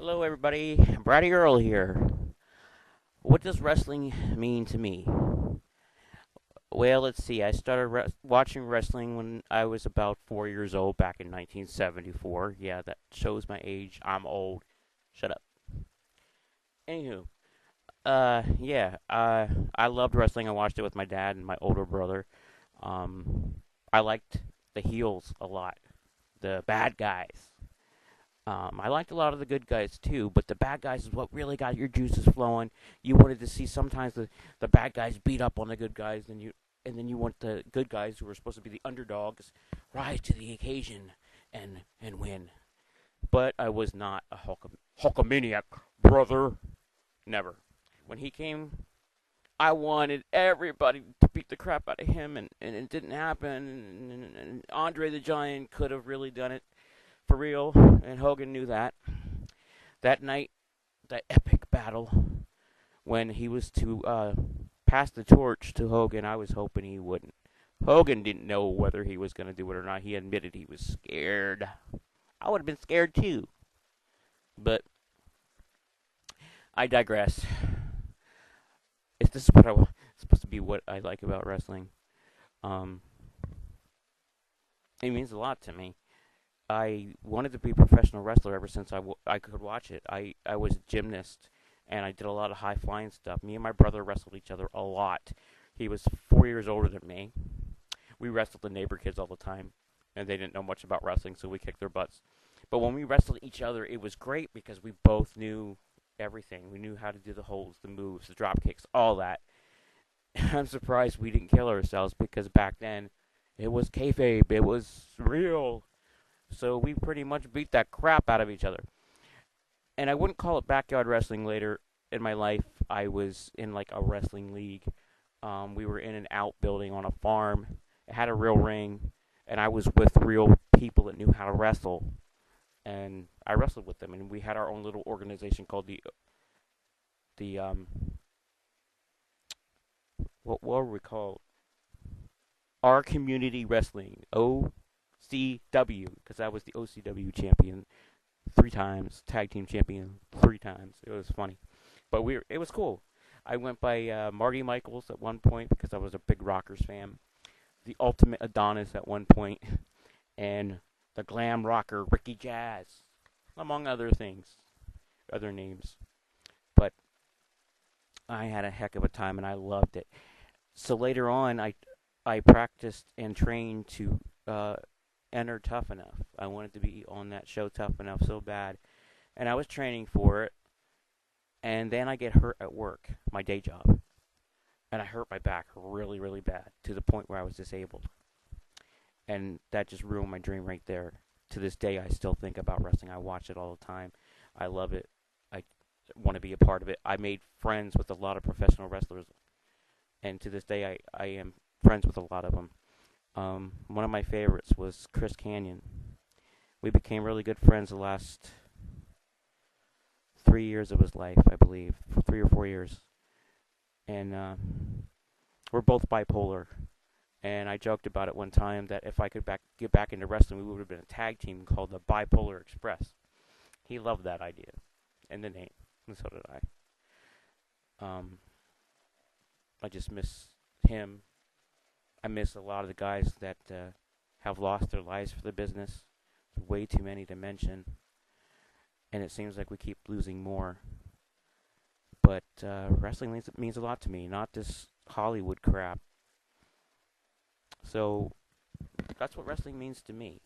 Hello, everybody. Braddy Earl here. What does wrestling mean to me? Well, let's see. I started watching wrestling when I was about 4 years old back in 1974. Yeah, that shows my age. I'm old. Shut up. Anywho, I loved wrestling. I watched it with my dad and my older brother. Um, I liked the heels a lot, the bad guys. I liked a lot of the good guys too, but the bad guys is what really got your juices flowing. You wanted to see sometimes the bad guys beat up on the good guys, and then you want the good guys who were supposed to be the underdogs rise to the occasion and win. But I was not a Hulkamaniac, brother. Never. When he came, I wanted everybody to beat the crap out of him, and it didn't happen. And Andre the Giant could have really done it for real, and Hogan knew that. That night, that epic battle, when he was to pass the torch to Hogan, I was hoping he wouldn't. Hogan didn't know whether he was going to do it or not. He admitted he was scared. I would have been scared too. But I digress. If this is what it's supposed to be what I like about wrestling. Um, it means a lot to me. I wanted to be a professional wrestler ever since I could watch it. I was a gymnast, and I did a lot of high flying stuff. Me and my brother wrestled each other a lot. He was 4 years older than me. We wrestled the neighbor kids all the time, and they didn't know much about wrestling, so we kicked their butts. But when we wrestled each other, it was great because we both knew everything. We knew how to do the holds, the moves, the drop kicks, all that. I'm surprised we didn't kill ourselves because back then it was kayfabe. It was real. So we pretty much beat that crap out of each other. And I wouldn't call it backyard wrestling later in my life. I was in like a wrestling league. We were in an outbuilding on a farm. It had a real ring. And I was with real people that knew how to wrestle. And I wrestled with them. And we had our own little organization called the what were we called? Our Community Wrestling. OCW. Because I was the OCW champion 3 times, tag team champion 3 times. It was funny, but it was cool. I went by Marty Michaels at one point because I was a big Rockers fan. The Ultimate Adonis at one point, and the Glam Rocker Ricky Jazz, among other things, other names. But I had a heck of a time and I loved it. So later on, I practiced and trained to enter Tough Enough. I wanted to be on that show Tough Enough so bad. And I was training for it. And then I get hurt at work, my day job. And I hurt my back really, really bad to the point where I was disabled. And that just ruined my dream right there. To this day, I still think about wrestling. I watch it all the time. I love it. I want to be a part of it. I made friends with a lot of professional wrestlers. And to this day, I am friends with a lot of them. One of my favorites was Chris Canyon. We became really good friends the last 3 years of his life, I believe, for 3 or 4 years. And we're both bipolar. And I joked about it one time that if I could get back into wrestling, we would have been a tag team called the Bipolar Express. He loved that idea and the name, and so did I just miss him. I miss a lot of the guys that have lost their lives for the business. There's way too many to mention. And it seems like we keep losing more. But wrestling means a lot to me, not this Hollywood crap. So that's what wrestling means to me.